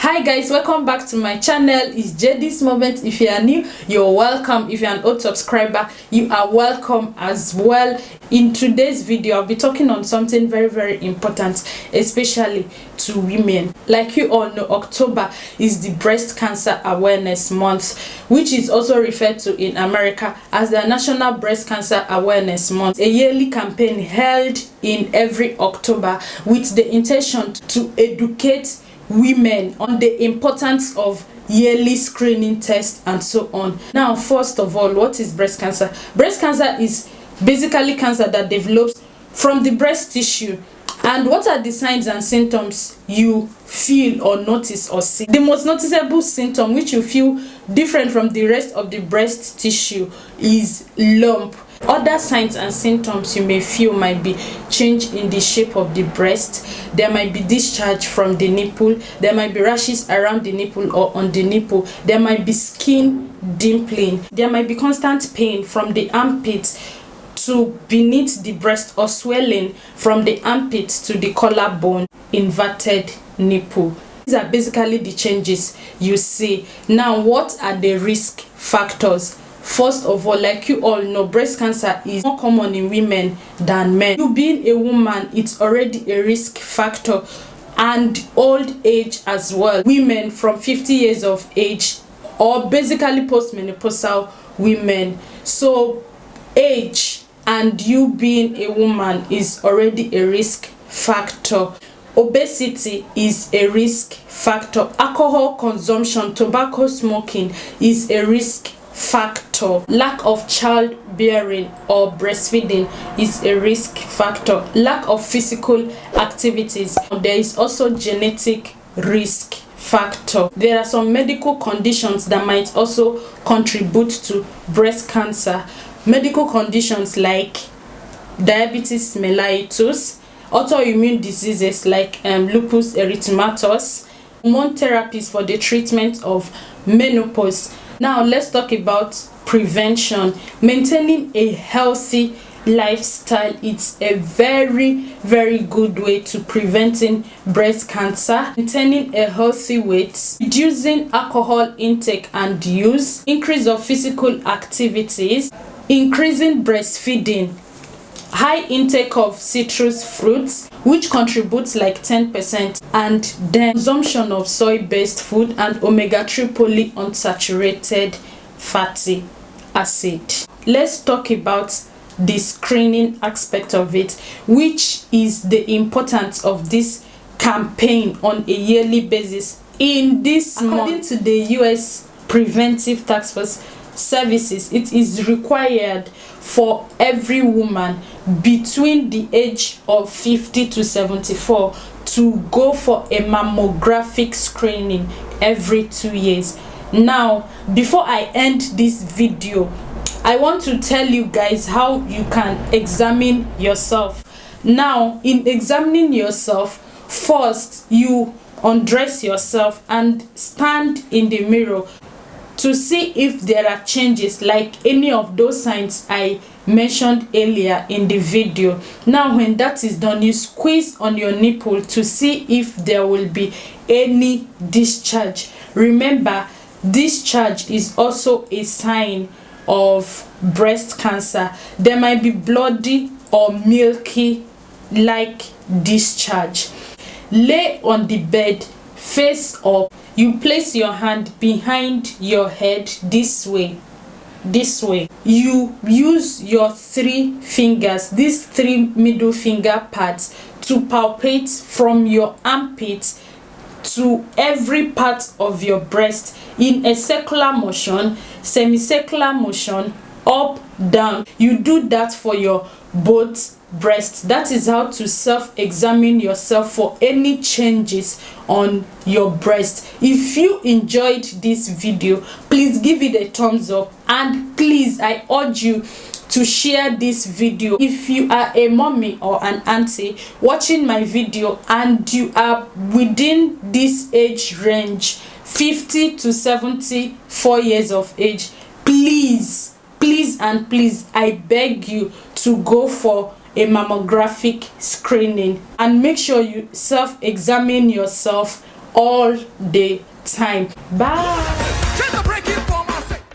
Hi guys, welcome back to my channel. It's JD's Moment. If you are new, you're welcome. If you're an old subscriber, you are welcome as well. In today's video, I'll be talking on something very important, especially to women. Like you all know, October is the Breast Cancer Awareness Month, which is also referred to in America as the National Breast Cancer Awareness Month, a yearly campaign held in every October with the intention to educate women on the importance of yearly screening tests and so on. Now, first of all, what is breast cancer? Breast cancer is basically cancer that develops from the breast tissue. And what are the signs and symptoms you feel or notice or see? The most noticeable symptom which you feel different from the rest of the breast tissue is lump. Other signs and symptoms you may feel might be change in the shape of the breast. There might be discharge from the nipple. There might be rashes around the nipple or on the nipple. There might be skin dimpling. There might be constant pain from the armpit to beneath the breast, or swelling from the armpit to the collarbone, inverted nipple. These are basically the changes you see. Now, what are the risk factors? First of all, like you all know, breast cancer is more common in women than men. You being a woman, it's already a risk factor, and old age as well. Women from 50 years of age, or basically postmenopausal women. So age and you being a woman is already a risk factor. Obesity is a risk factor. Alcohol consumption, tobacco smoking is a risk factor. Lack of childbearing or breastfeeding is a risk factor. Lack of physical activities. There is also genetic risk factor. There are some medical conditions that might also contribute to breast cancer. Medical conditions like diabetes mellitus, autoimmune diseases like lupus erythematosus, hormone therapies for the treatment of menopause. Now let's talk about prevention. Maintaining a healthy lifestyle, it's a very good way to preventing breast cancer. Maintaining a healthy weight, reducing alcohol intake and use, increase of physical activities, increasing breastfeeding, high intake of citrus fruits, which contributes like 10%, and then consumption of soy-based food and omega-3 polyunsaturated fatty acid. Let's talk about the screening aspect of it, which is the importance of this campaign on a yearly basis. In this month, according to the US Preventive Task Force Services, it is required for every woman between the age of 50 to 74 to go for a mammographic screening every 2 years. Now, before I end this video, I want to tell you guys how you can examine yourself. Now, in examining yourself, first you undress yourself and stand in the mirror to see if there are changes like any of those signs I mentioned earlier in the video. Now, when that is done, you squeeze on your nipple to see if there will be any discharge. Remember, discharge is also a sign of breast cancer. There might be bloody or milky like discharge. Lay on the bed, face up. You place your hand behind your head this way. You use your 3 fingers, these 3 middle finger pads, to palpate from your armpit to every part of your breast in a circular motion, semicircular motion, up, down. You do that for your both breasts. That is how to self-examine yourself for any changes on your breast. If you enjoyed this video, please give it a thumbs up, and please, I urge you to share this video. If you are a mommy or an auntie watching my video and you are within this age range, 50 to 74 years of age, please, I beg you to go for a mammographic screening and make sure you self-examine yourself all the time. Bye.